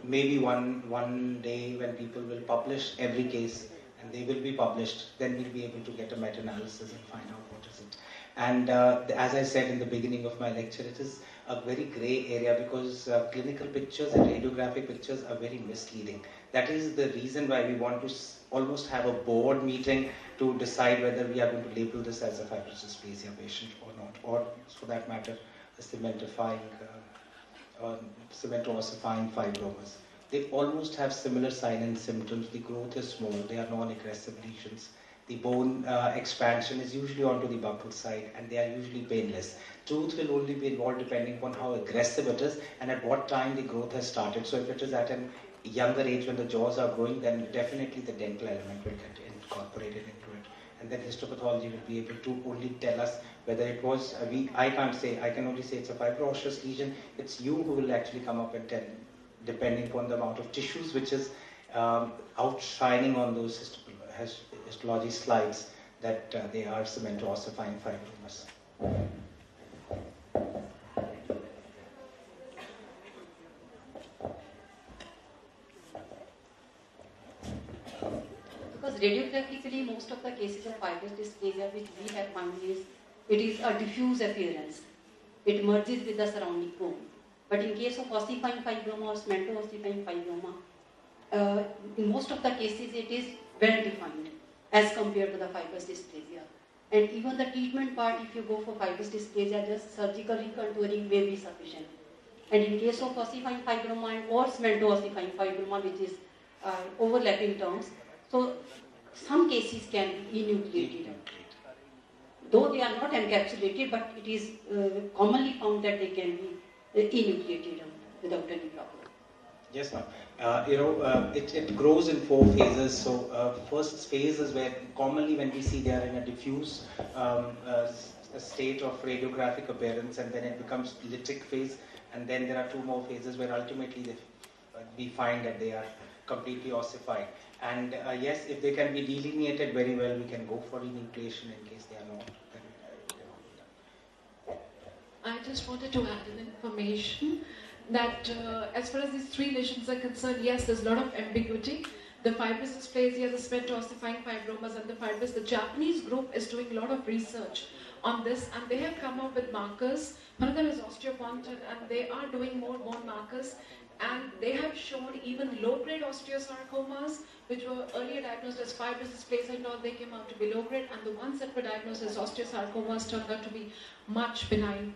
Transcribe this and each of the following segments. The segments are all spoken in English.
maybe one day when people will publish every case, and they will be published, then we'll be able to get a meta-analysis and find out what is it. And as I said in the beginning of my lecture, it is a very gray area because clinical pictures and radiographic pictures are very misleading. That is the reason why we want to almost have a board meeting to decide whether we are going to label this as a fibrous dysplasia patient or not, or for that matter, a cementoossifying fibromas. They almost have similar signs and symptoms. The growth is small, they are non-aggressive lesions. The bone expansion is usually onto the buccal side, and they are usually painless. Tooth will only be involved depending upon how aggressive it is and at what time the growth has started. So if it is at a younger age when the jaws are growing, then definitely the dental element will get incorporated into it. And then histopathology will be able to only tell us whether it was, I can't say, I can only say it's a fibroosseous lesion. It's you who will actually come up and tell, depending upon the amount of tissues which is outshining on those histology slides, that they are cementoossifying fibromas. Because radiographically, most of the cases of fibrous dysplasia which we have found is, it is a diffuse appearance. It merges with the surrounding bone. But in case of ossifying fibroma or cementoossifying fibroma, in most of the cases it is well defined as compared to the fibrous dysplasia. And even the treatment part, if you go for fibrous dysplasia, just surgical recontouring may be sufficient. And in case of ossifying fibroma or cementoossifying fibroma, which is overlapping terms, so some cases can be enucleated. Though they are not encapsulated, but it is commonly found that they can be enucleated without any problem. Yes, ma'am. It grows in 4 phases. So first phase is where commonly when we see they are in a diffuse state of radiographic appearance, and then it becomes lytic phase, and then there are 2 more phases where ultimately we find that they are completely ossified. And yes, if they can be delineated very well, we can go for enucleation. In case they are not, then I just wanted to add an information that as far as these 3 lesions are concerned, yes, there's a lot of ambiguity. The fibrous dysplasia, the cementoossifying fibromas, and the fibrous. The Japanese group is doing a lot of research on this, and they have come up with markers. One of them is osteopontin, and they are doing more bone markers. And they have shown even low-grade osteosarcomas, which were earlier diagnosed as fibrous dysplasia and all, they came out to be low-grade, and the ones that were diagnosed as osteosarcomas turned out to be much benign,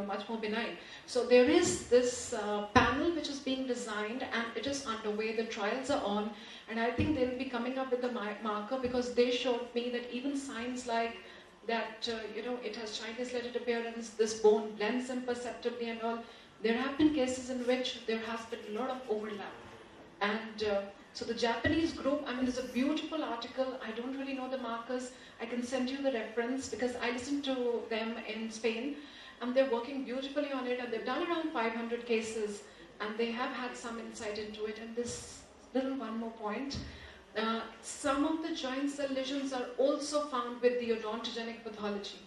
much more benign. So there is this panel which is being designed, and it is underway. The trials are on, and I think they'll be coming up with the marker, because they showed me that even signs like that, it has Chinese-leaded appearance, this bone blends imperceptibly and all. There have been cases in which there has been a lot of overlap. And so the Japanese group, there's a beautiful article. I don't really know the markers. I can send you the reference because I listened to them in Spain, and they're working beautifully on it, and they've done around 500 cases, and they have had some insight into it. And this little one more point. Some of the joint cell lesions are also found with the odontogenic pathology.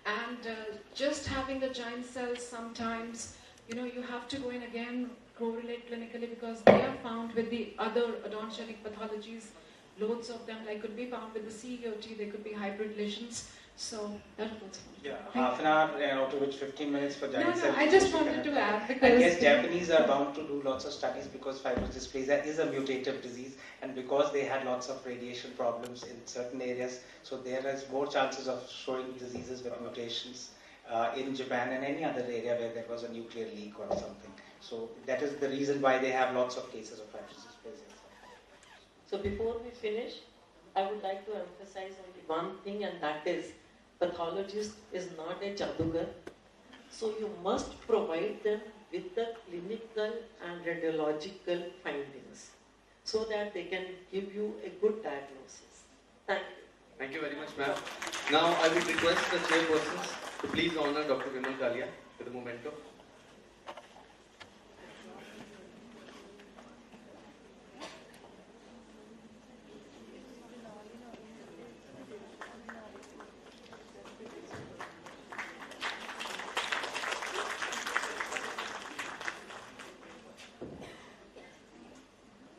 And just having the giant cells sometimes, you have to go in again, correlate clinically, because they are found with the other odontogenic pathologies. Loads of them, could be found with the CEOT, they could be hybrid lesions. So that was fun. Yeah, half an hour, out of which 15 minutes for giant cell. No, I just wanted to add, because I guess Japanese are bound to do lots of studies because fibrous dysplasia is a mutative disease, and because they had lots of radiation problems in certain areas, so there is more chances of showing diseases with mutations in Japan and any other area where there was a nuclear leak or something. So that is the reason why they have lots of cases of fibrous dysplasia. So before we finish, I would like to emphasize only one thing, and that is pathologist is not a jadugar. So you must provide them with the clinical and radiological findings so that they can give you a good diagnosis. Thank you. Thank you very much, ma'am. Now I would request the chairpersons to please honor Dr. Vimal Kalia with a memento.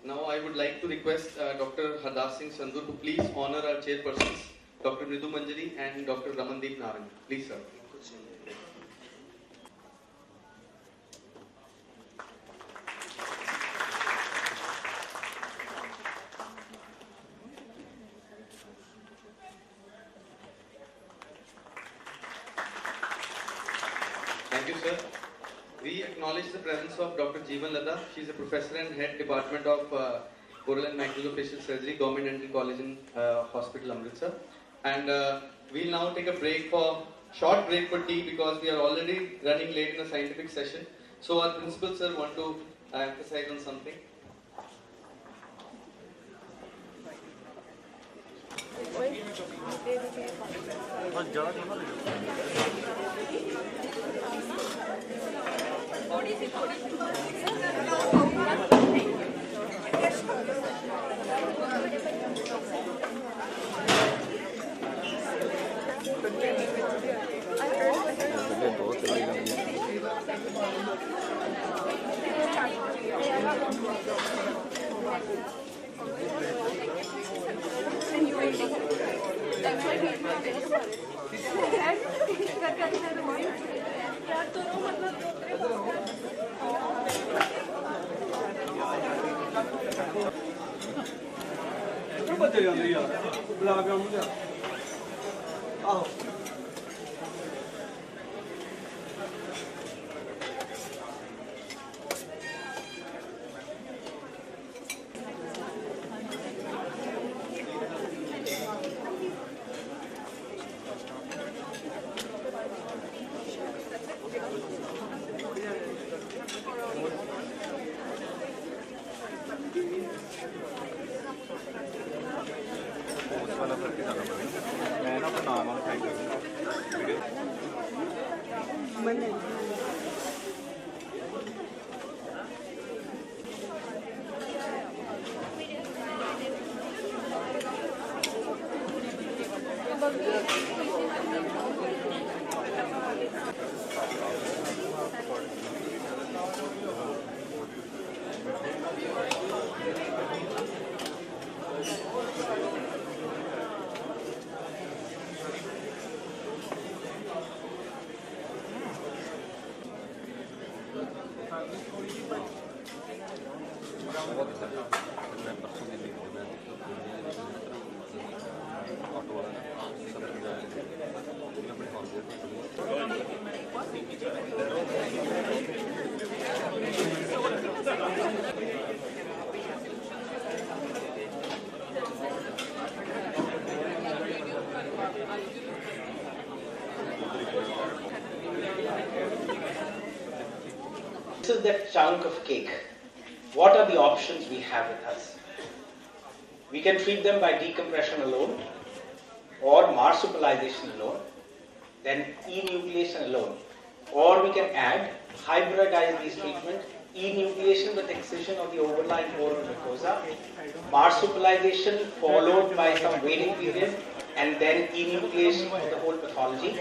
Now I would like to request Dr. Hardas Singh Sandhu to please honor our chairpersons, Dr. Mridu Manjari and Dr. Ramandeep Narang. Please, sir. Thank you, sir. We acknowledge the presence of Dr. Jeevan Ladha. She is a professor and head department of oral and maxillofacial surgery, Government Dental College in Hospital Amritsar. And we'll now take a short break for tea because we are already running late in the scientific session. So our principal sir want to emphasize on something. This is that chunk of cake. What are the options we have with us? We can treat them by decompression alone, or marsupialization alone, then enucleation alone, or we can add, hybridize these treatment, enucleation with excision of the overlying oral mucosa, marsupialization followed by some waiting period, and then enucleation of the whole pathology,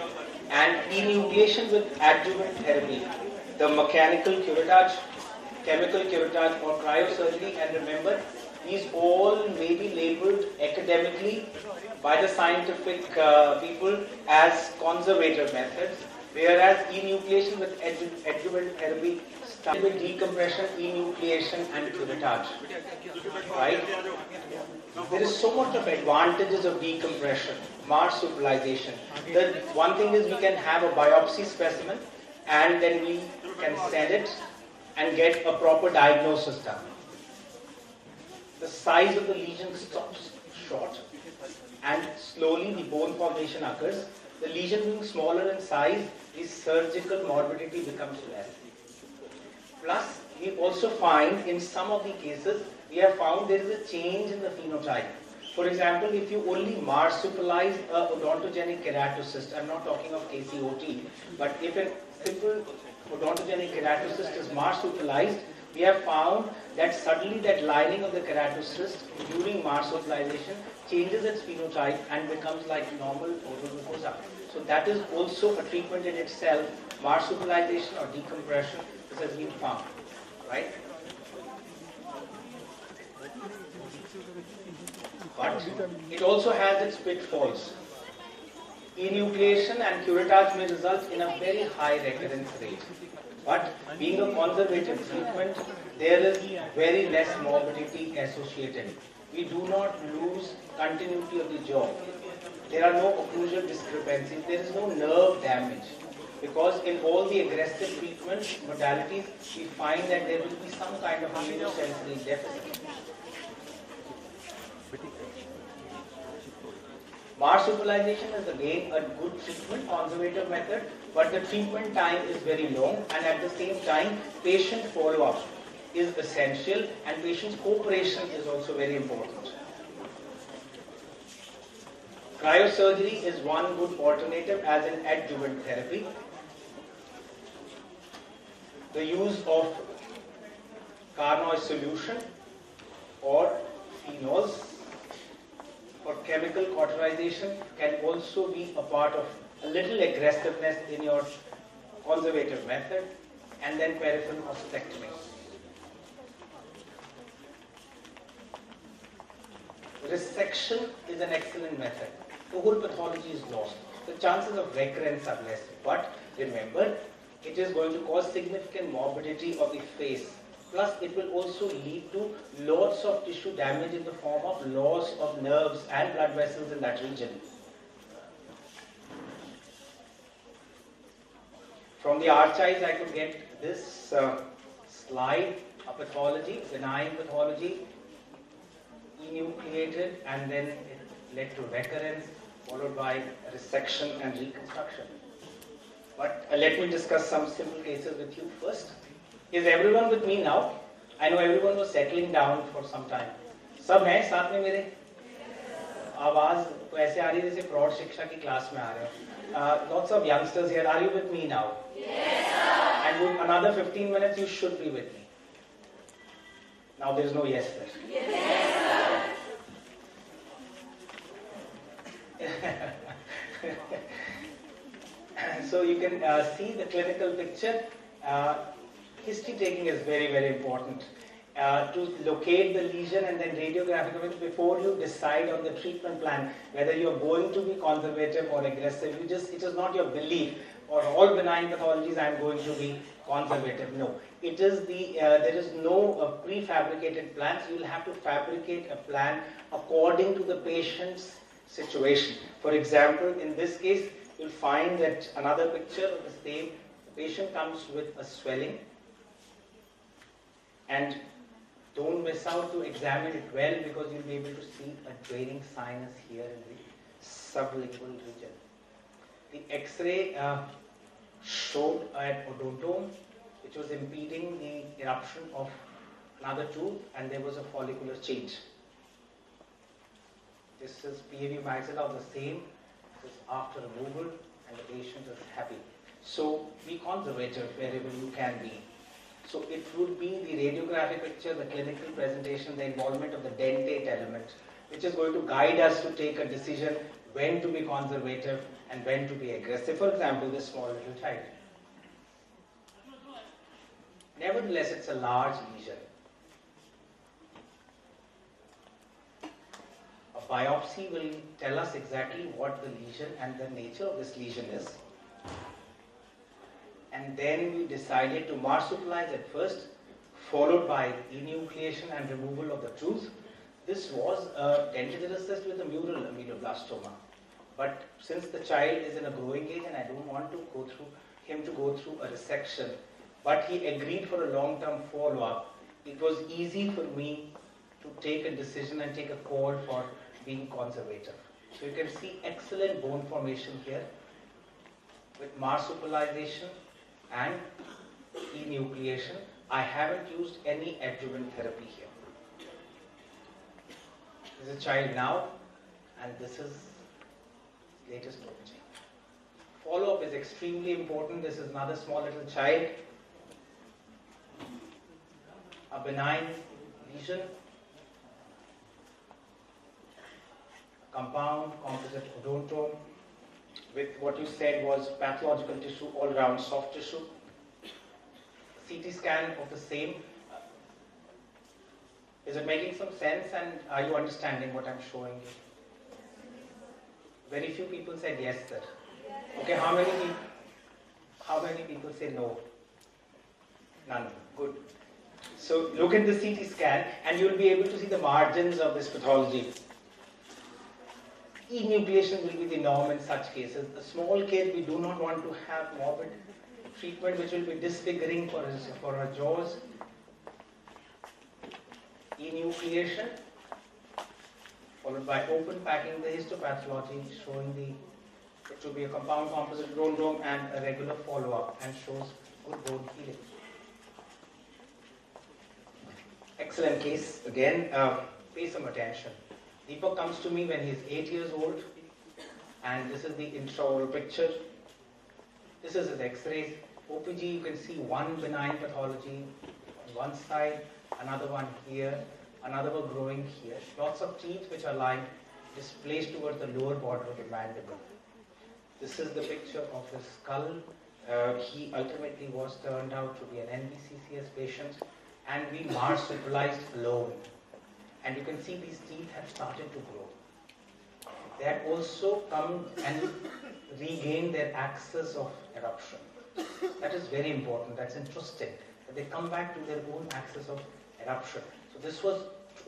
and enucleation with adjuvant therapy, the mechanical curettage, chemical curettage, or cryosurgery. And remember, these all may be labeled academically by the scientific people as conservative methods, whereas enucleation with adjuvant therapy starts with decompression, enucleation, and curettage. Right? There is so much of advantages of decompression, marsupialization. The one thing is we can have a biopsy specimen, and then we can send it and get a proper diagnosis done. The size of the lesion stops short, and slowly the bone formation occurs. The lesion being smaller in size, the surgical morbidity becomes less. Plus, we also find in some of the cases, we have found there is a change in the phenotype. For example, if you only marsupialize a odontogenic keratocyst, I'm not talking of KCOT, but if a simple odontogenic keratocyst is marsupialized, we have found that suddenly that lining of the keratocyst during marsupialization changes its phenotype and becomes like normal oral mucosa. So that is also a treatment in itself, marsupialization or decompression, this has been found, right? but it also has its pitfalls. Enucleation and curettage may result in a very high recurrence rate. But being a conservative treatment, there is very less morbidity associated. We do not lose continuity of the jaw. There are no occlusal discrepancies. There is no nerve damage. Because in all the aggressive treatment modalities, we find that there will be some kind of immunosensory deficit. Marsupialization is again a good treatment, conservative method, but the treatment time is very long, and at the same time, patient follow-up is essential, and patient's cooperation is also very important. Cryosurgery is one good alternative as an adjuvant therapy. The use of Carnoy solution or phenols for chemical cauterization can also be a part of a little aggressiveness in your conservative method, and then peripheral prostatectomy. Resection is an excellent method. The whole pathology is lost. The chances of recurrence are less. But remember, it is going to cause significant morbidity of the face. Plus, it will also lead to lots of tissue damage in the form of loss of nerves and blood vessels in that region. From the archives, I could get this slide, a pathology, benign pathology, enucleated, and then it led to recurrence, followed by resection and reconstruction. But let me discuss some simple cases with you first. Is everyone with me now? I know everyone was settling down for some time. सब हैं साथ में मेरे? आवाज तो ऐसे आ रही है जैसे प्रौढ़ शिक्षा की क्लास में आ रहे हो. Lots of youngsters here. Are you with me now? Yes, sir. And with another 15 minutes, you should be with me. Now there is no yes there. Yes, sir. So you can see the clinical picture. History taking is very, very important to locate the lesion, and then radiographic image before you decide on the treatment plan, whether you're going to be conservative or aggressive. It is not your belief, or all benign pathologies I'm going to be conservative. No, it is there is no prefabricated plans. You'll have to fabricate a plan according to the patient's situation. For example, in this case, you'll find that another picture of the same. The patient comes with a swelling, and don't miss out to examine it well, because you'll be able to see a draining sinus here in the sublingual region. The X-ray showed an odontome which was impeding the eruption of another tooth, and there was a follicular change. This is PAV maxilla of the same. This is after removal, and the patient is happy. So be conservative wherever you can be. So it would be the radiographic picture, the clinical presentation, the involvement of the dentate element, which is going to guide us to take a decision when to be conservative and when to be aggressive. For example, this small little child. Nevertheless, it's a large lesion. A biopsy will tell us exactly what the lesion and the nature of this lesion is. And then we decided to marsupialize at first, followed by enucleation and removal of the tooth. This was a tentative cyst with a mural amyloblastoma. But since the child is in a growing age and I don't want to go through a resection, but he agreed for a long-term follow-up, it was easy for me to take a decision and take a call for being conservative. So you can see excellent bone formation here with marsupialization and enucleation. I haven't used any adjuvant therapy here. This is a child now, and this is latest imaging. Follow-up is extremely important. This is another small little child. A benign lesion, compound composite odontome, with what you said was pathological tissue, all around soft tissue. CT scan of the same. Is it making some sense, and are you understanding what I'm showing you? Very few people said yes, sir. Okay, how many people say no? None. Good. So look at the CT scan and you will be able to see the margins of this pathology. Enucleation will be the norm in such cases. A small kid, we do not want to have morbid treatment which will be disfiguring for our jaws. Enucleation followed by open packing, the histopathology showing it will be a compound composite bone dome and a regular follow-up, and shows good bone healing. Excellent case. Again, pay some attention. Deepak comes to me when he's 8 years old, and this is the intraoral picture. This is his X-rays. OPG, you can see one benign pathology on one side, another one here, another one growing here. Lots of teeth which are lying displaced towards the lower border of the mandible. This is the picture of his skull. He ultimately was turned out to be an NBCCS patient, and we marsupialized alone. And you can see these teeth have started to grow. They have also come and regained their axis of eruption. That is very important. That's interesting. That they come back to their own axis of eruption. So this was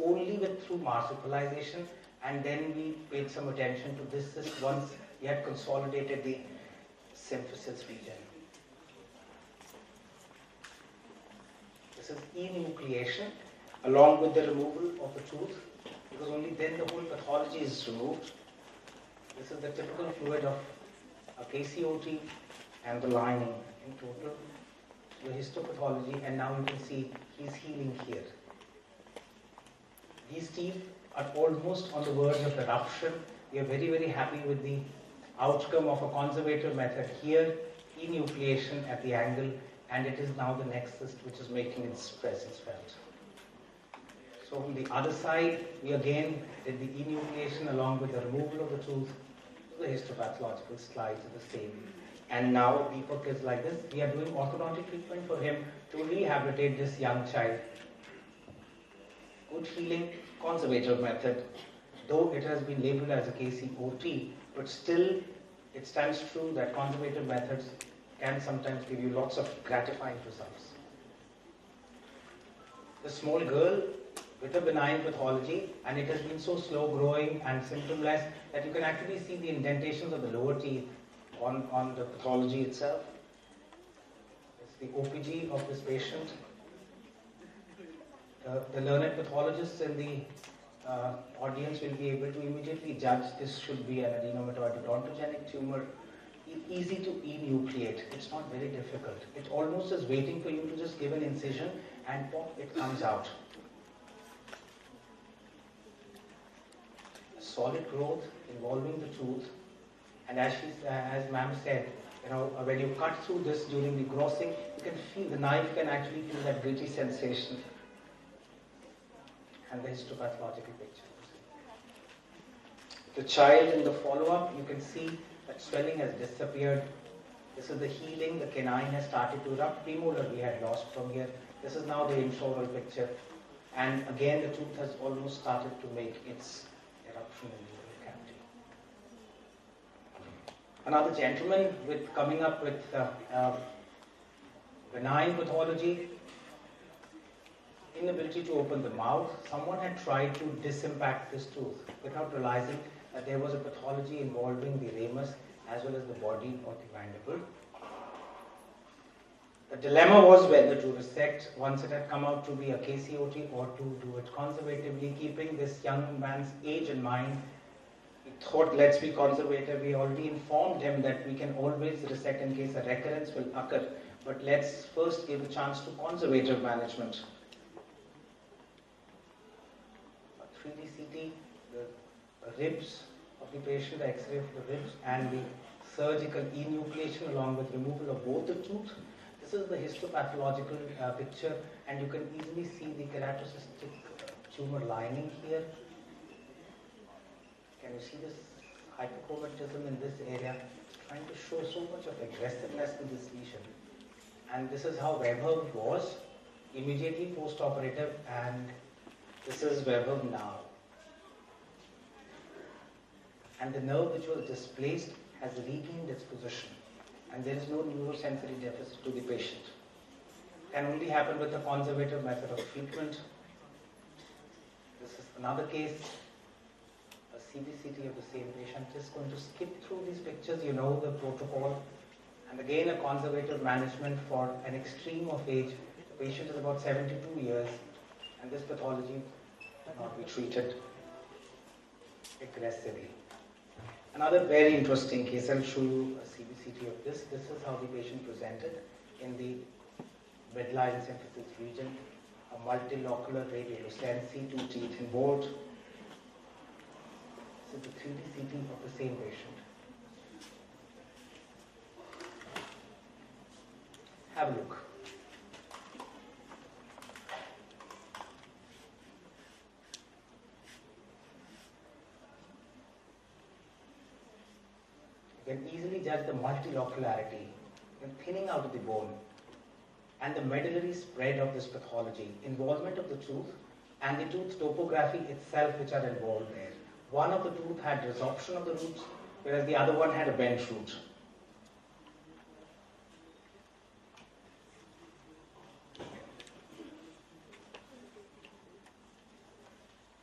only through marsupialization, and then we paid some attention to this once we had consolidated the symphysis region. This is enucleation along with the removal of the tooth, because only then the whole pathology is removed. This is the typical fluid of a KCOT and the lining in total, the histopathology, and now you can see he's healing here. These teeth are almost on the verge of eruption. We are very, very happy with the outcome of a conservative method here, enucleation at the angle, and it is now the nexus which is making its presence felt. So on the other side, we again did the enucleation along with the removal of the tooth. The histopathological slides are the same. And now Deepak is like this. We are doing orthodontic treatment for him to rehabilitate this young child. Good healing, conservative method. Though it has been labeled as a KCOT, but still it stands true that conservative methods can sometimes give you lots of gratifying results. The small girl with a benign pathology, and it has been so slow growing and symptomless that you can actually see the indentations of the lower teeth on the pathology itself. It's the OPG of this patient. The learned pathologists in the audience will be able to immediately judge this should be an adenomatoid odontogenic tumor. Easy to enucleate. It's not very difficult. It almost is waiting for you to just give an incision and pop, it comes out. Solid growth involving the tooth, and as ma'am said, when you cut through this during the grossing, you can feel the knife can actually feel that gritty sensation. And the histopathological picture. The child in the follow-up, you can see that swelling has disappeared. This is the healing. The canine has started to erupt. Premolar we had lost from here. This is now the intraoral picture, and again the tooth has almost started to make its eruption in the oral cavity. Another gentleman coming up with benign pathology, inability to open the mouth. Someone had tried to disimpact this tooth without realizing that there was a pathology involving the ramus as well as the body of the mandible. The dilemma was whether to resect once it had come out to be a KCOT or to do it conservatively, keeping this young man's age in mind. We thought, let's be conservative. We already informed him that we can always resect in case a recurrence will occur, but let's first give a chance to conservative management. 3D CT, the ribs of the patient, the X-ray of the ribs, and the surgical enucleation along with removal of both the tooth. This is the histopathological picture, and you can easily see the keratocystic tumor lining here. Can you see this hypochromatism in this area? It's trying to show so much of aggressiveness in this lesion. And this is how Weber was immediately post-operative, and This is Vaibhav now. And the nerve which was displaced has regained its position, and there is no neurosensory deficit to the patient. Can only happen with a conservative method of treatment. This is another case, a CBCT of the same patient. Just going to skip through these pictures, you know the protocol. And again, a conservative management for an extreme of age. The patient is about 72 years, and this pathology cannot be treated aggressively. Another very interesting case, I'll show you a CBCT of this. This is how the patient presented in the midline symphysis region, a multilocular radiolucency, 2 teeth involved. This is the 3D CT of the same patient. Have a look. You can easily judge the multilocularity in thinning out of the bone and the medullary spread of this pathology, involvement of the tooth and the tooth topography itself which are involved there. One of the tooth had resorption of the roots, whereas the other one had a bent root.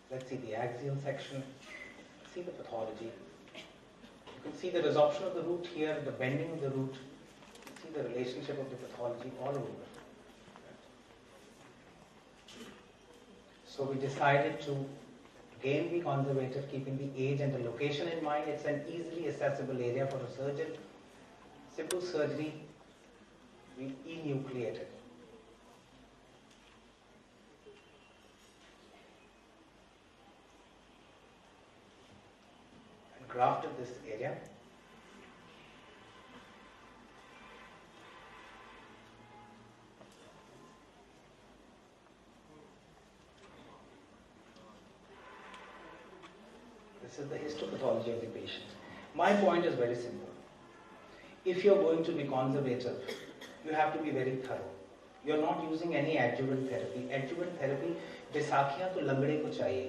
Let's see the axial section, see the pathology. You can see the resorption of the root here, the bending of the root, see the relationship of the pathology all over. So we decided to again be conservative, keeping the age and the location in mind. It's an easily accessible area for a surgeon. Simple surgery, we enucleated. And grafted this area. This is the histopathology of the patient. My point is very simple. If you're going to be conservative, you have to be very thorough. You're not using any adjuvant therapy. Adjuvant therapy, बैसाखियाँ तो लंगड़े को चाहिए,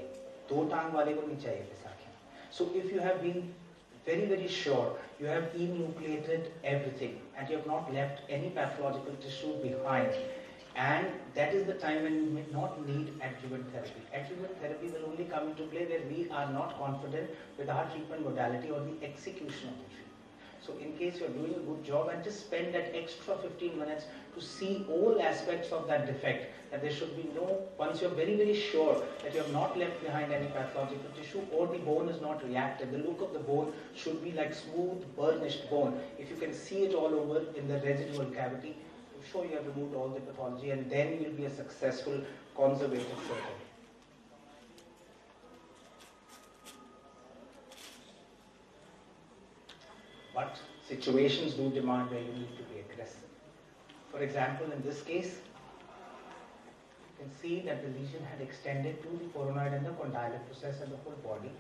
दो टांग वाले को नहीं चाहिए बैसाखियाँ. So if you have been very sure, you have enucleated everything and you have not left any pathological tissue behind, and that is the time when you may not need adjuvant therapy. Adjuvant therapy will only come into play where we are not confident with our treatment modality or the execution of the treatment. So in case you're doing a good job, and just spend that extra 15 minutes to see all aspects of that defect, that there should be no, once you're very sure that you have not left behind any pathological tissue or the bone is not reactive, the look of the bone should be like smooth, burnished bone. If you can see it all over in the residual cavity, sure you have removed all the pathology, and then you will be a successful conservative surgeon. But situations do demand where you need to be aggressive. For example, in this case, you can see that the lesion had extended to the coronoid and the condylar process and the whole body.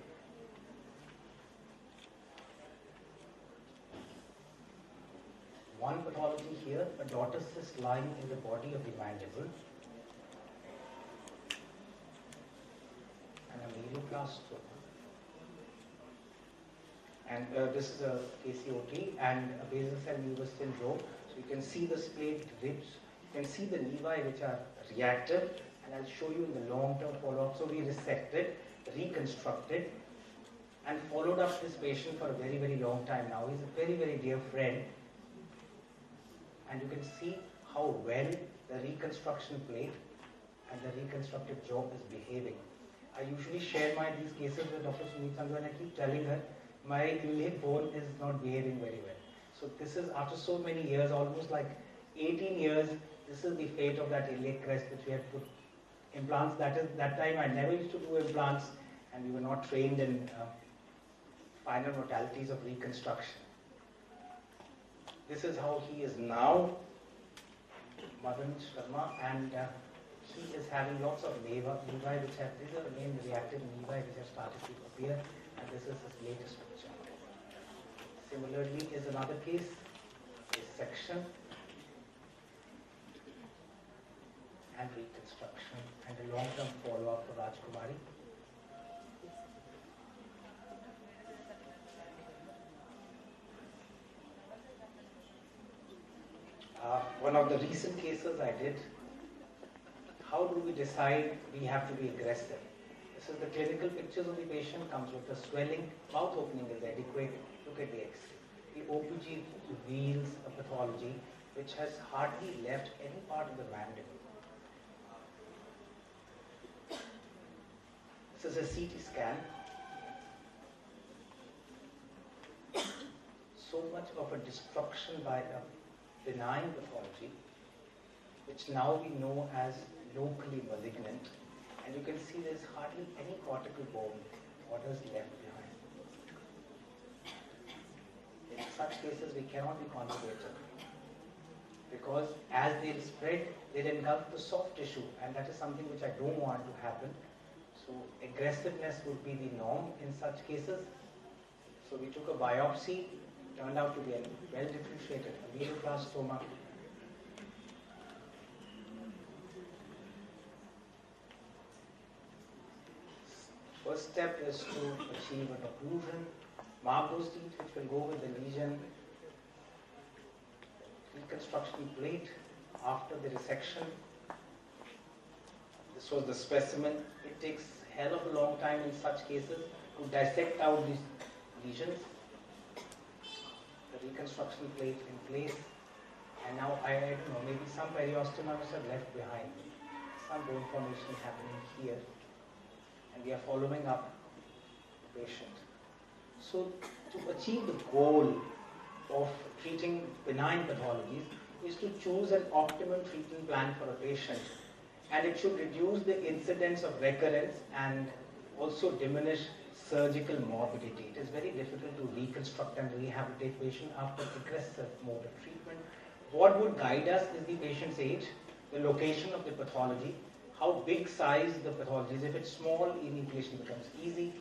One pathology here, a daughter cyst lying in the body of the mandible, and a medioblastoma. And this is a KCOT and a basal cell nevus syndrome. So you can see the splayed ribs, you can see the nevi which are reactive, and I'll show you in the long-term follow-up. So we resected, reconstructed, and followed up this patient for a very long time now. He's a very dear friend. And you can see how well the reconstruction plate and the reconstructed jaw is behaving. I usually share these cases with Dr. Sumeet Sandhu, and I keep telling her, my iliac bone is not behaving very well. So this is, after so many years, almost like 18 years, this is the fate of that iliac crest which we had put implants. That time I never used to do implants, and we were not trained in final modalities of reconstruction. This is how he is now, Madan Sharma, and he is having lots of nevi which have, these are again reactive nevi which have started to appear, and this is his latest picture. Similarly is another case, a section and reconstruction and a long-term follow-up for Rajkumari. One of the recent cases I did, how do we decide we have to be aggressive? This is the clinical pictures of the patient, comes with a swelling, mouth opening is adequate, look at the X-ray. The OPG reveals a pathology which has hardly left any part of the mandible. This is a CT scan. So much of a destruction by a benign pathology, which now we know as locally malignant, and you can see there's hardly any cortical bone. What is left behind? In such cases, we cannot be conservative, because as they'll spread, they'll engulf the soft tissue, and that is something which I don't want to happen. So aggressiveness would be the norm in such cases. So we took a biopsy, turned out to be a well-differentiated ameloblastoma. First step is to achieve an occlusion, mark those teeth which will go with the lesion, reconstruction plate after the resection. This was the specimen. It takes a hell of a long time in such cases to dissect out these lesions. The reconstruction plate in place, and now I don't know, maybe some periosteomas are left behind. Some bone formation happening here, and we are following up the patient. So to achieve the goal of treating benign pathologies is to choose an optimum treatment plan for a patient, and it should reduce the incidence of recurrence and also diminish surgical morbidity. It is very difficult to reconstruct and rehabilitate patient after aggressive mode of treatment. What would guide us is the patient's age, the location of the pathology, how big size the pathology is. If it's small, enucleation becomes easy.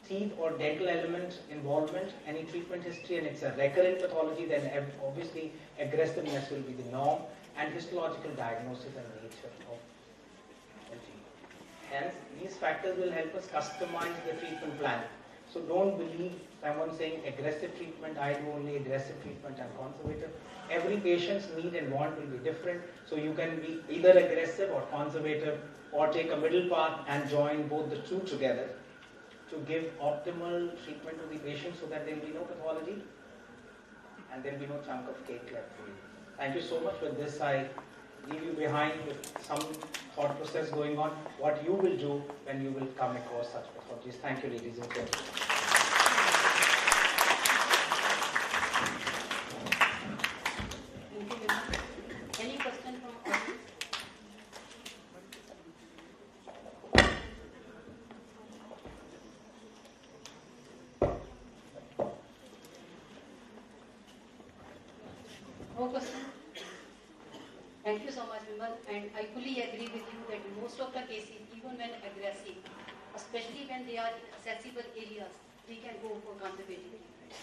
Teeth or dental element involvement, any treatment history, and it's a recurrent pathology, then obviously aggressiveness will be the norm, and histological diagnosis and nature of LG. Hence, these factors will help us customize the treatment plan. So don't believe someone saying aggressive treatment, I do only aggressive treatment, I'm conservative. Every patient's need and want will be different, so you can be either aggressive or conservative, or take a middle path and join both the two together to give optimal treatment to the patient so that there will be no pathology and there will be no chunk of cake left for you. Thank you so much. With this, I leave you behind with some thought process going on, what you will do when you will come across such pathologies. Thank you, ladies and gentlemen. Thank you very much. Any question from audience? No question? Thank you so much, Vimal. And I fully agree with you that most of the cases, even when aggressive, especially when they are in accessible areas, we can go for conservative treatment.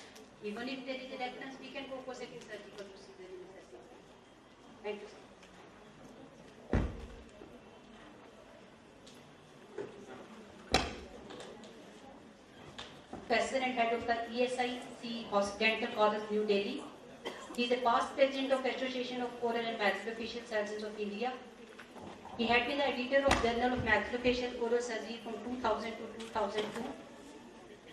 Even if there is a recurrence, we can go for second surgical procedure in accessible. Thank you, sir. Professor and head of the ESIC Dental College, New Delhi. He is a past president of Association of Oral and Maxillofacial Surgeons of India. He had been the editor of Journal of Maxillofacial Oral Surgery from 2000 to 2002.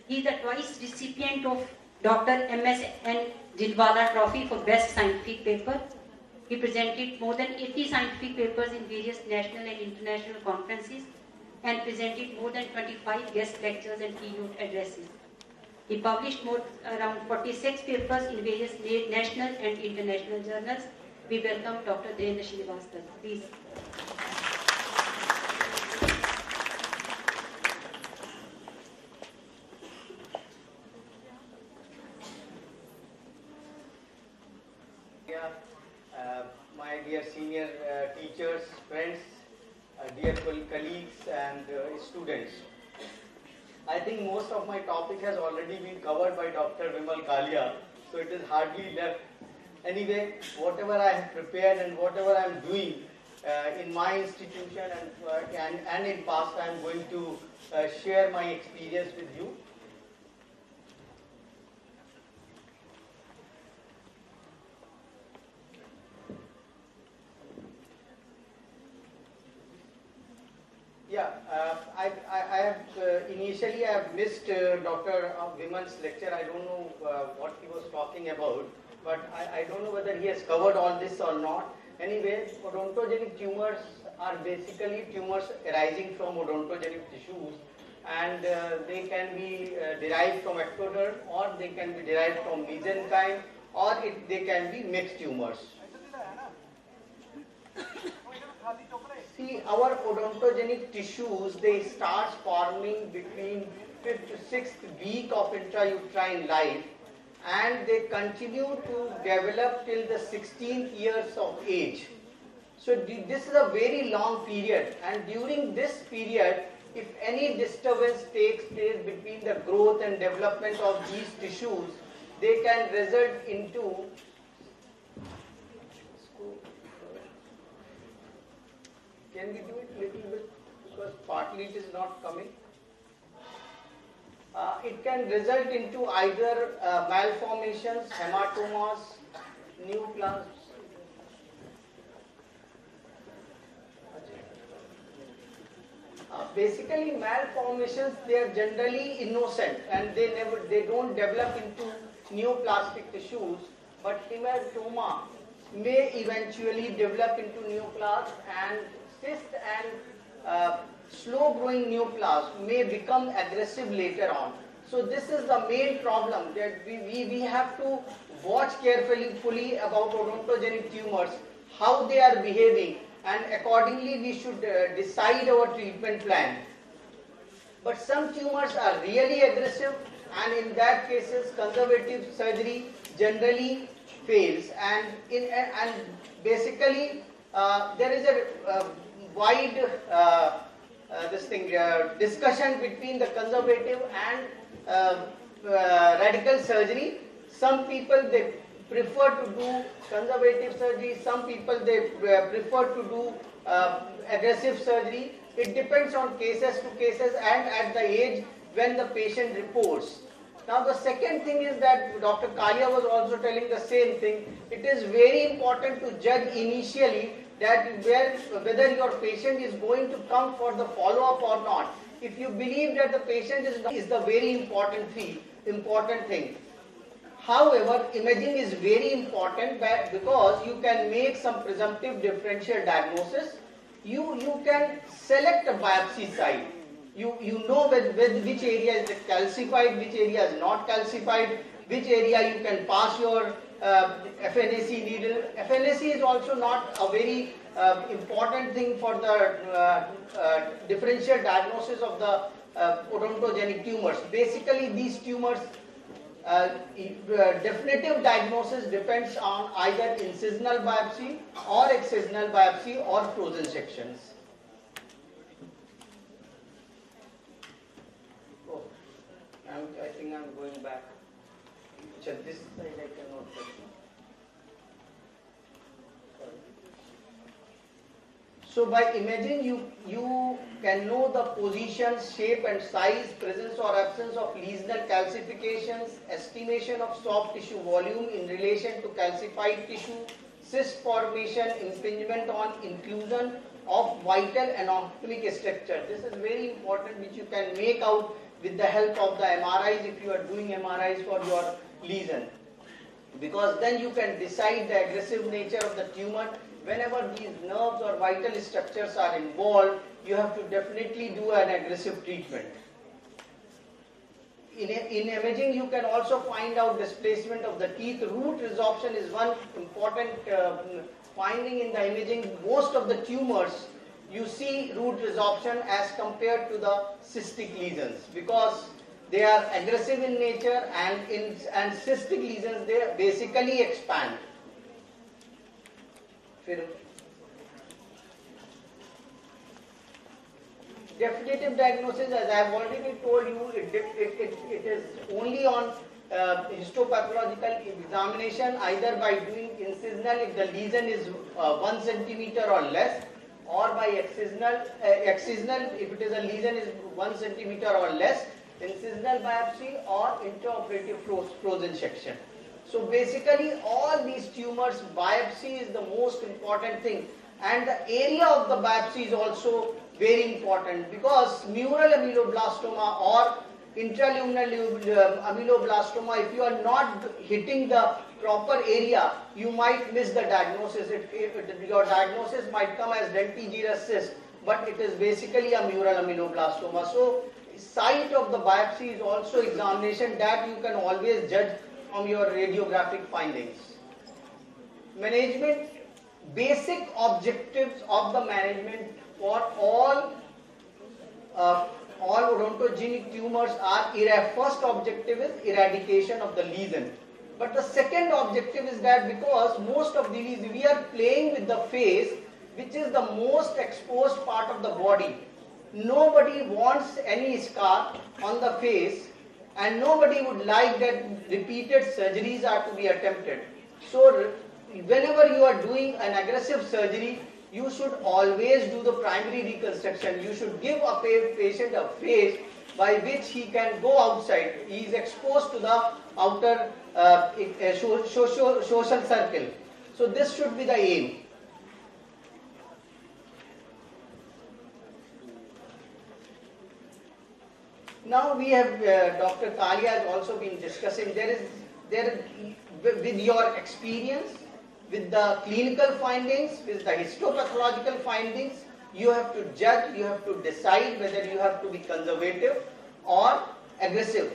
He is the twice recipient of Dr. M.S.N. Jilwala Trophy for Best Scientific Paper. He presented more than 80 scientific papers in various national and international conferences and presented more than 25 guest lectures and keynote addresses. He published around 46 papers in various national and international journals. We welcome Dr. Dhirendra Srivastava. Please. My dear senior teachers, friends, dear colleagues and students. I think most of my topic has already been covered by Dr. Vimal Kalia, so it is hardly left. Anyway, whatever I have prepared and whatever I am doing, in my institution and in past I am going to share my experience with you. Yeah, I have initially I have missed Dr. Vimal's lecture. I don't know what he was talking about, but I don't know whether he has covered all this or not. Anyway, odontogenic tumors are basically tumors arising from odontogenic tissues, and they can be derived from ectoderm, or they can be derived from mesenchyme, or they can be mixed tumors. See, our odontogenic tissues, they start forming between 5th to 6th week of intrauterine life, and they continue to develop till the 16th years of age. So this is a very long period, and during this period, if any disturbance takes place between the growth and development of these tissues, they can result into Can we do it little bit, because partly it is not coming. It can result into either malformations, hematomas, neoplasms. Basically, malformations, they are generally innocent and they don't develop into neoplastic tissues, but hematoma may eventually develop into neoplasm, and cyst and slow growing neoplasm may become aggressive later on. So this is the main problem, that we have to watch carefully about odontogenic tumors, how they are behaving, and accordingly we should decide our treatment plan. But some tumors are really aggressive, and in that cases conservative surgery generally fails, and basically there is a wide discussion between the conservative and radical surgery. Some people, they prefer to do conservative surgery, some people they prefer to do aggressive surgery. It depends on cases to cases and at the age when the patient reports. Now the second thing is that Dr. Kalia was also telling the same thing. It is very important to judge initially that whether your patient is going to come for the follow-up or not. If you believe that the patient is the very important thing. However, imaging is very important because you can make some presumptive differential diagnosis. You can select a biopsy site. You know which area is calcified, which area is not calcified, which area you can pass your FNAC needle. FNAC is also not a very important thing for the differential diagnosis of the odontogenic tumors. Basically, these tumors, definitive diagnosis depends on either incisional biopsy or excisional biopsy or frozen sections. Oh, I think I'm going back. This side I cannot touch. So by imaging, you can know the position, shape and size, presence or absence of lesional calcifications, estimation of soft tissue volume in relation to calcified tissue, cyst formation, impingement on inclusion of vital anatomic structure. This is very important, which you can make out with the help of the MRIs if you are doing MRIs for your lesion. Because then you can decide the aggressive nature of the tumor. Whenever these nerves or vital structures are involved, you have to definitely do an aggressive treatment. In imaging, you can also find out displacement of the teeth. Root resorption is one important finding in the imaging. Most of the tumors, you see root resorption as compared to the cystic lesions, because they are aggressive in nature, and cystic lesions, they basically expand. Definitive diagnosis, as I have already told you, it is only on histopathological examination, either by doing incisional if the lesion is 1 centimeter or less, or by excisional if it is a lesion is 1 centimeter or less, incisional biopsy or intraoperative frozen section. So basically all these tumors, biopsy is the most important thing, and the area of the biopsy is also very important, because mural ameloblastoma or intraluminal ameloblastoma, if you are not hitting the proper area, you might miss the diagnosis. Your diagnosis might come as dentigerous cyst, but it is basically a mural ameloblastoma. So site of the biopsy is also examination that you can always judge from your radiographic findings. Management, basic objectives of the management for all odontogenic tumors are, first objective is eradication of the lesion. But the second objective is that because most of these, we are playing with the face, which is the most exposed part of the body. Nobody wants any scar on the face, and nobody would like that repeated surgeries are to be attempted. So whenever you are doing an aggressive surgery, you should always do the primary reconstruction. You should give a patient a face by which he can go outside. He is exposed to the outer social circle. So this should be the aim. Now we have Dr. Kalia has also been discussing. With your experience, with the clinical findings, with the histopathological findings, you have to judge, you have to decide whether you have to be conservative or aggressive.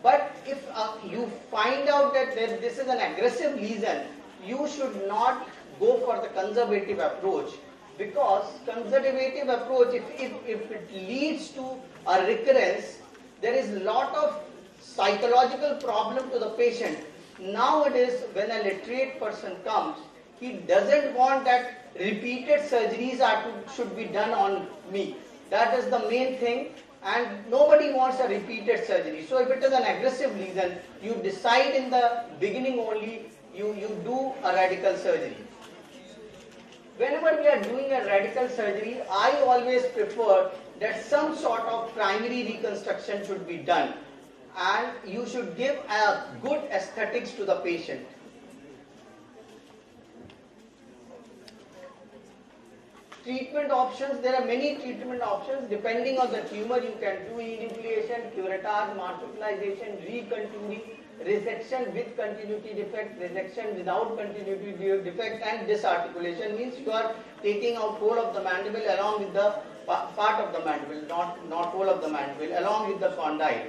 But if you find out that this is an aggressive lesion, you should not go for the conservative approach, because conservative approach, if it leads to a recurrence, there is a lot of psychological problem to the patient. Nowadays, when a literate person comes, he doesn't want that repeated surgeries should be done on me. That is the main thing, and nobody wants a repeated surgery. So if it is an aggressive lesion, you decide in the beginning only, you do a radical surgery. Whenever we are doing a radical surgery, I always prefer that some sort of primary reconstruction should be done, and you should give a good aesthetics to the patient. Treatment options, there are many treatment options. Depending on the tumor, you can do enucleation, curettage, marsupialization, recontouring, resection with continuity defect, resection without continuity defect, and disarticulation means you are taking out whole of the mandible along with the part of the mandible, not whole of the mandible, along with the condyle.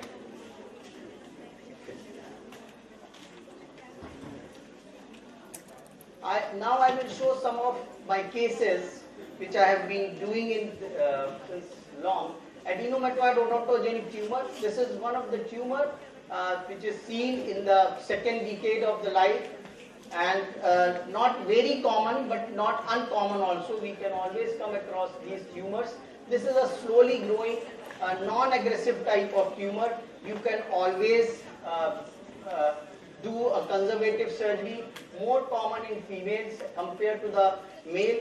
Now I will show some of my cases which I have been doing since long. Adenomatoid odontogenic tumor. This is one of the tumor which is seen in the second decade of the life, and not very common but not uncommon also. We can always come across these tumors. This is a slowly growing non-aggressive type of tumor. You can always do a conservative surgery, more common in females compared to the male.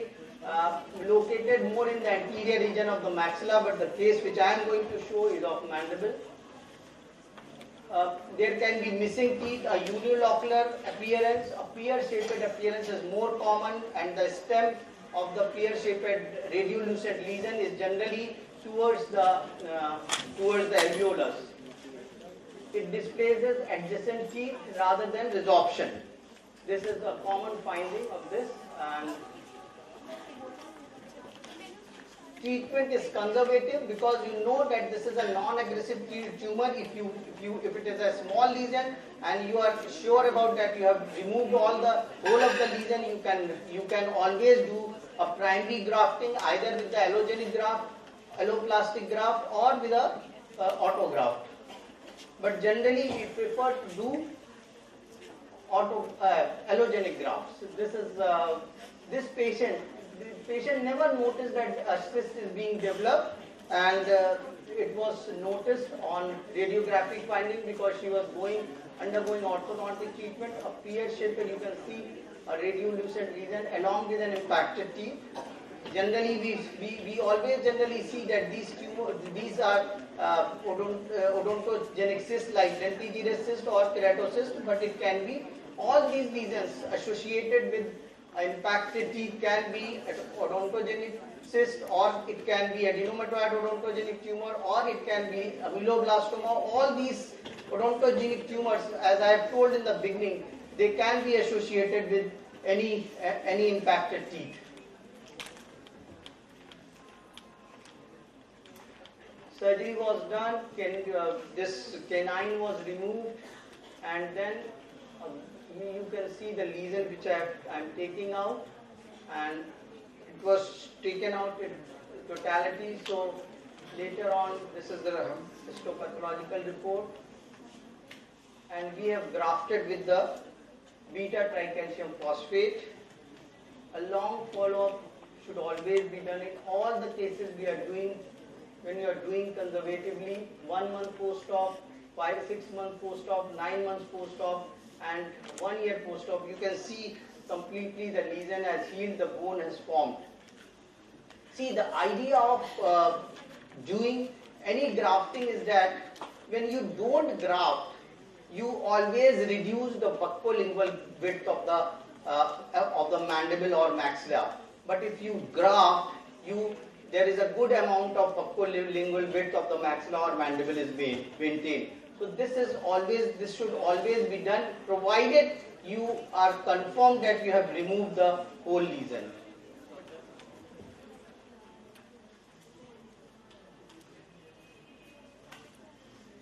Located more in the anterior region of the maxilla, but the case which I am going to show is of mandible. There can be missing teeth, a unilocular appearance, a pear-shaped appearance is more common, and the stem of the pear-shaped radiolucent lesion is generally towards the alveolus. It displays adjacent teeth rather than resorption. This is a common finding of this. And treatment is conservative because you know that this is a non-aggressive tumor. If it is a small lesion and you are sure about that, you have removed whole of the lesion, you can always do a primary grafting either with the allogenic graft, alloplastic graft, or with a autograft. But generally we prefer to do allogenic grafts. This patient never noticed that a cyst is being developed, and it was noticed on radiographic finding because she was undergoing orthodontic treatment. A pear-shaped, you can see a radiolucent lesion along with an impacted teeth. generally we always generally see that these are odontogenic cysts like lentiginous cyst or keratocyst, but it can be all these lesions associated with impacted teeth can be odontogenic cyst, or it can be adenomatoid odontogenic tumor, or it can be ameloblastoma. All these odontogenic tumors, as I have told in the beginning, they can be associated with any impacted teeth. Surgery was done, this canine was removed, and then you can see the lesion which I am taking out, and it was taken out in totality. So later on, this is the histopathological report, and we have grafted with the beta tricalcium phosphate. A long follow-up should always be done in all the cases we are doing. When you are doing conservatively, 1 month post-op, 5-6 months post-op, 9 months post-op, and 1 year post-op, you can see completely the lesion has healed, the bone has formed. See, the idea of doing any grafting is that when you don't graft, you always reduce the buccolingual width of the mandible or maxilla. But if you graft, there is a good amount of buccolingual width of the maxilla or mandible is maintained. So this should always be done, provided you are confirmed that you have removed the whole lesion.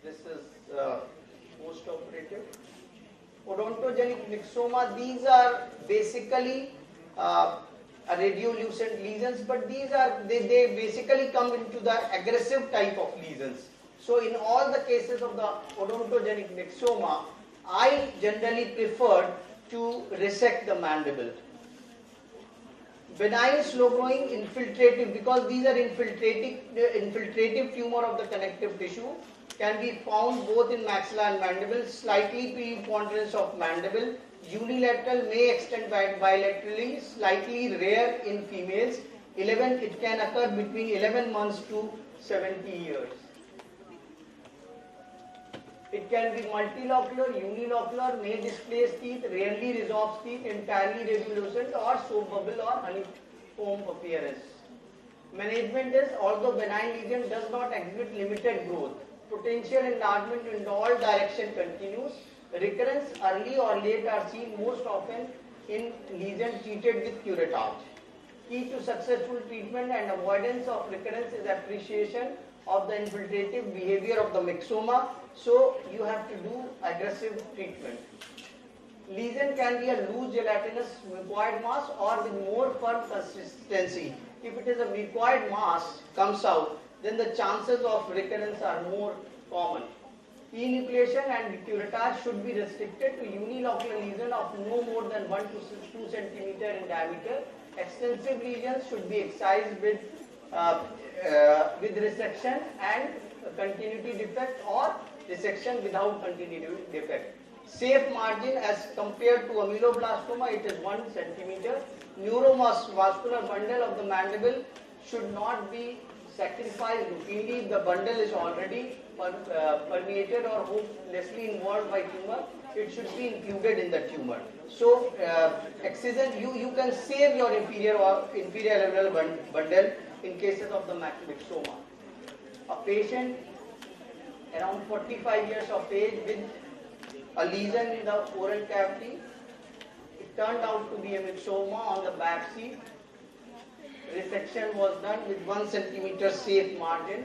This is post-operative. Odontogenic myxoma, these are basically radiolucent lesions, but they basically come into the aggressive type of lesions. So in all the cases of the odontogenic myxoma, I generally prefer to resect the mandible. Benign, slow-growing, infiltrative, because these are infiltrative tumor of the connective tissue, can be found both in maxilla and mandible. Slightly preponderance of mandible. Unilateral may extend bilaterally, slightly rare in females. It can occur between 11 months to 70 years. It can be multilocular, unilocular, may displace teeth, rarely resorbs teeth, entirely radiolucent, or soap bubble or honeycomb appearance. Management is, although benign lesion does not exhibit limited growth, potential enlargement in all direction continues. Recurrence early or late are seen most often in lesions treated with curettage. Key to successful treatment and avoidance of recurrence is appreciation of the infiltrative behavior of the myxoma. So you have to do aggressive treatment. Lesion can be a loose gelatinous mucoid mass or with more firm consistency. If it is a mucoid mass comes out, then the chances of recurrence are more common. Enucleation and curettage should be restricted to unilocular lesion of no more than 1 to 2 cm in diameter. Extensive lesions should be excised with resection and continuity defect, or resection without continuity defect. Safe margin as compared to ameloblastoma, it is 1 cm. Neurovascular bundle of the mandible should not be sacrificed routinely if the bundle is already permeated or hopelessly involved by tumor. It should be included in the tumor. So excision, you can save your inferior lateral bundle in cases of the myxoma. A patient around 45 years of age with a lesion in the oral cavity. It turned out to be a myxoma on the biopsy. Resection was done with 1 cm safe margin.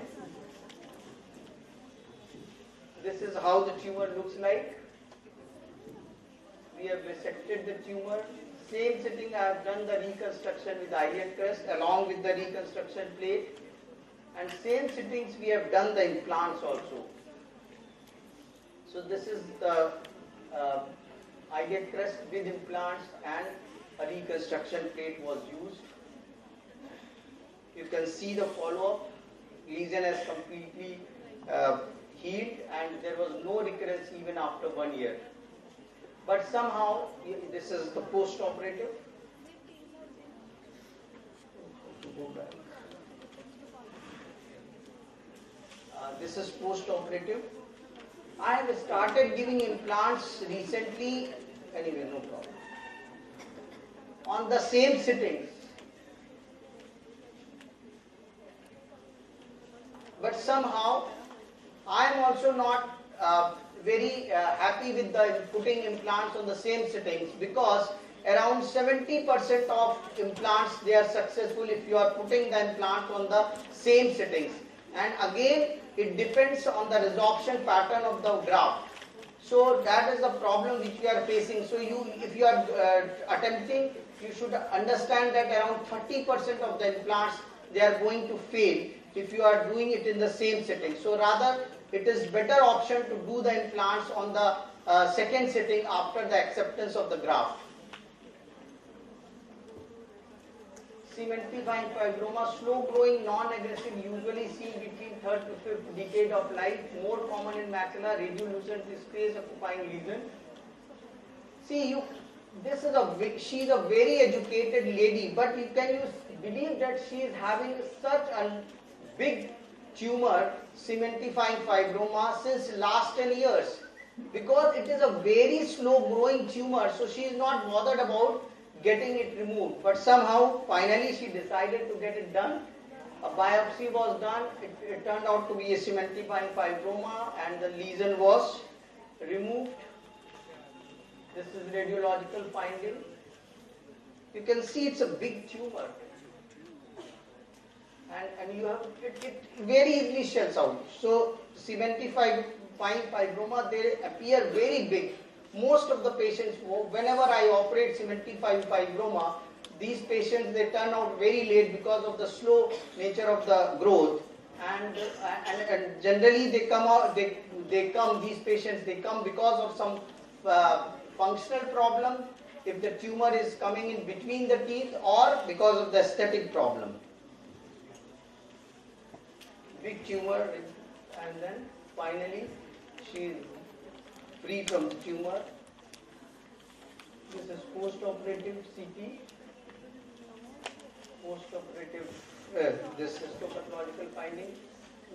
This is how the tumor looks like. We have resected the tumor. Same sitting, I have done the reconstruction with iliac crest along with the reconstruction plate. And same sittings we have done the implants also. So this is the iliac crest with implants, and a reconstruction plate was used. You can see the follow-up. Lesion has completely healed, and there was no recurrence even after 1 year. But somehow, this is the post-operative. go back. This is post-operative. I have started giving implants recently, anyway, no problem. On the same sittings. But somehow, I am also not very happy with the putting implants on the same sittings, because around 70% of implants, they are successful if you are putting the implant on the same sittings. And again, it depends on the resorption pattern of the graft. So that is the problem which we are facing. So if you are attempting, you should understand that around 30% of the implants, they are going to fail if you are doing it in the same setting. So rather, it is better option to do the implants on the second sitting after the acceptance of the graft. Cementifying fibroma, slow growing, non-aggressive, usually seen between 3rd to 5th decade of life, more common in macula, radiolucent space occupying lesion. See, she's a very educated lady, but can you believe that she is having such a big tumor, cementifying fibroma, since last 10 years? Because it is a very slow growing tumor, so she is not bothered about getting it removed. But somehow, finally, she decided to get it done. A biopsy was done. It turned out to be a cementifying fibroma, and the lesion was removed. This is radiological finding. You can see it's a big tumor. And you have it very easily shells out. So cementifying fibroma, they appear very big. Most of the patients, whenever I operate cementifying fibroma, these patients, they turn out very late because of the slow nature of the growth. And generally they come out, these patients, they come because of some functional problem, if the tumor is coming in between the teeth, or because of the aesthetic problem. Big tumor, and then finally she is free from the tumor. This is post-operative CT. Post-operative, this histopathological finding.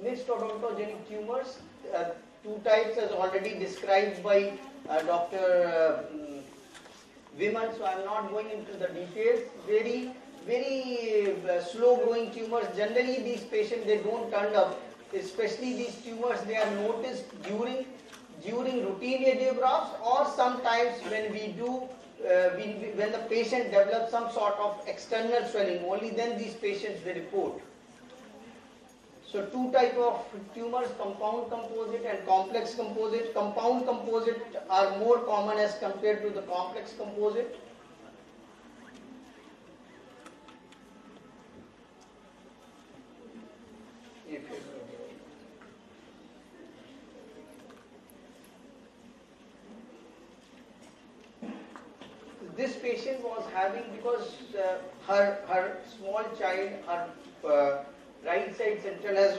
Mixed odontogenic tumors, two types as already described by Dr. Vimal, so I am not going into the details. Very slow growing tumors. Generally these patients, they don't turn up, especially these tumors, they are noticed during routine radiographs, or sometimes when we do when the patient develops some sort of external swelling, only then these patients, they report. So two type of tumors, compound composite and complex composite. Compound composite are more common as compared to the complex composite. This patient was having, because her small child, her right side central has